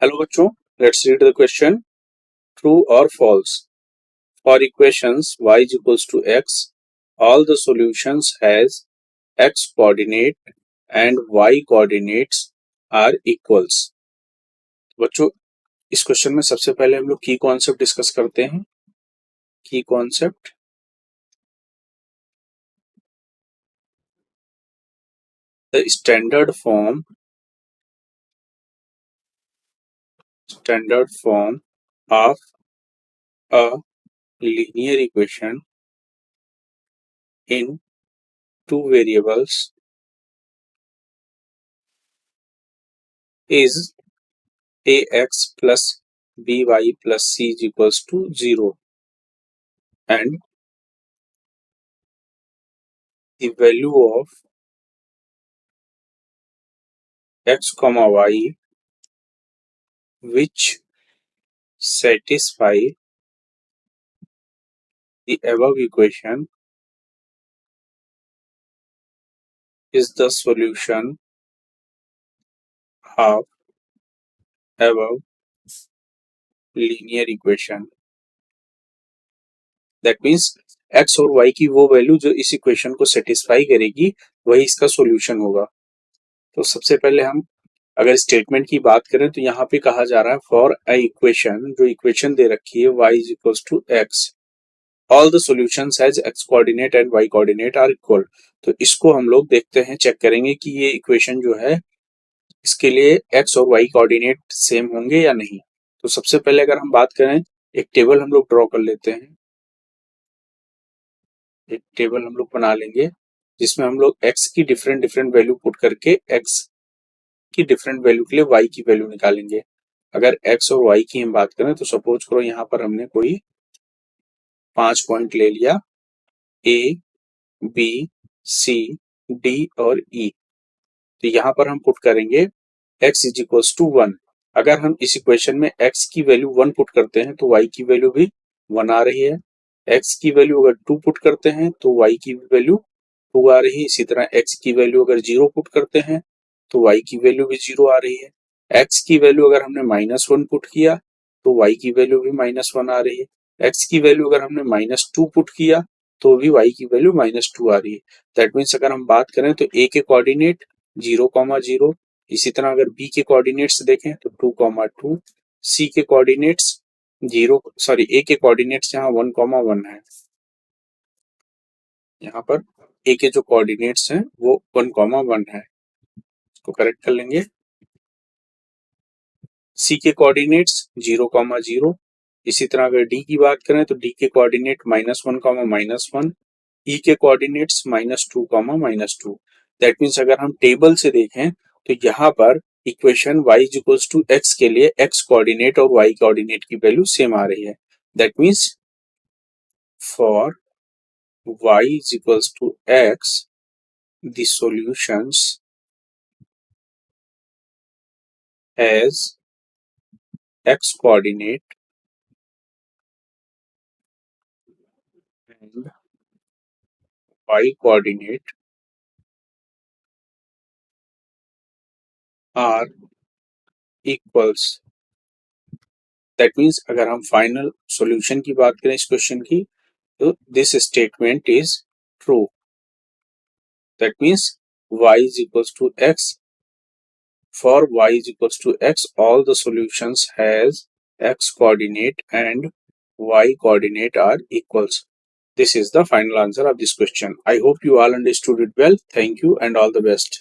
Hello बच्चों, let's read the question. True और false. For equations y is equals to x, all the solutions has x coordinate and y coordinates are equals. बच्चों, इस question में सबसे पहले हम लोग की कॉन्सेप्ट डिस्कस करते हैं. की concept, the standard form of a linear equation in two variables is ax plus by plus c is equals to 0 and the value of x comma y which satisfy the above equation is the solution of above linear equation. That means x और y की वो value जो इस equation को satisfy करेगी वही इसका solution होगा. तो सबसे पहले हम अगर स्टेटमेंट की बात करें तो यहाँ पे कहा जा रहा है फॉर अ इक्वेशन, जो इक्वेशन दे रखी है y is equals to x, all the solutions has x coordinate and y coordinate are equal. तो इसको हम लोग देखते हैं, चेक करेंगे कि ये इक्वेशन जो है इसके लिए x और y कोऑर्डिनेट सेम होंगे या नहीं. तो सबसे पहले अगर हम बात करें, एक टेबल हम लोग ड्रॉ कर लेते हैं. एक टेबल हम लोग बना लेंगे जिसमें हम लोग x की डिफरेंट डिफरेंट वैल्यू पुट करके x की डिफरेंट वैल्यू के लिए y की वैल्यू निकालेंगे. अगर x और y की हम बात करें तो सपोज करो यहाँ पर हमने कोई 5 पॉइंट ले लिया, a b c d और e. तो यहाँ पर हम पुट करेंगे x इज इक्वल्स टू 1. अगर हम इस इक्वेशन में x की वैल्यू 1 पुट करते हैं तो y की वैल्यू भी 1 आ रही है. x की वैल्यू अगर 2 पुट करते हैं तो y की वैल्यू 2 आ रही है. इसी तरह x की वैल्यू अगर 0 पुट करते हैं तो y की वैल्यू भी 0 आ रही है. x की वैल्यू अगर हमने -1 पुट किया तो y की वैल्यू भी -1 आ रही है. x की वैल्यू अगर हमने -2 पुट किया तो भी y की वैल्यू -2 आ रही है. दैट मीन्स अगर हम बात करें तो a के कोऑर्डिनेट 0,0, इसी तरह अगर b के कोऑर्डिनेट्स देखें तो 2,2, c के कोऑर्डिनेट्स a के कोऑर्डिनेट्स यहाँ 1,1 है. यहाँ पर a के जो कोऑर्डिनेट्स हैं वो 1,1 है. इसको करेक्ट कर लेंगे. c के कोऑर्डिनेट्स 0,0. इसी तरह अगर d की बात करें तो d के कोऑर्डिनेट -1, -1, e के कोऑर्डिनेट्स -2, -2. दैट मीन्स अगर हम टेबल से देखें तो यहाँ पर equation y is equals to x के लिए x कोऑर्डिनेट और y कोऑर्डिनेट की वैल्यू सेम आ रही है. That means for y is equals to x the solutions has x coordinate and y coordinate are equals. That means अगर हम final solution की बात करें इस क्वेश्चन की तो this statement is true. That means y is equals to x. For y is equals to x, all the solutions has x coordinate and y coordinate are equals. This is the final answer of this question. I hope you all understood it well. Thank you and all the best.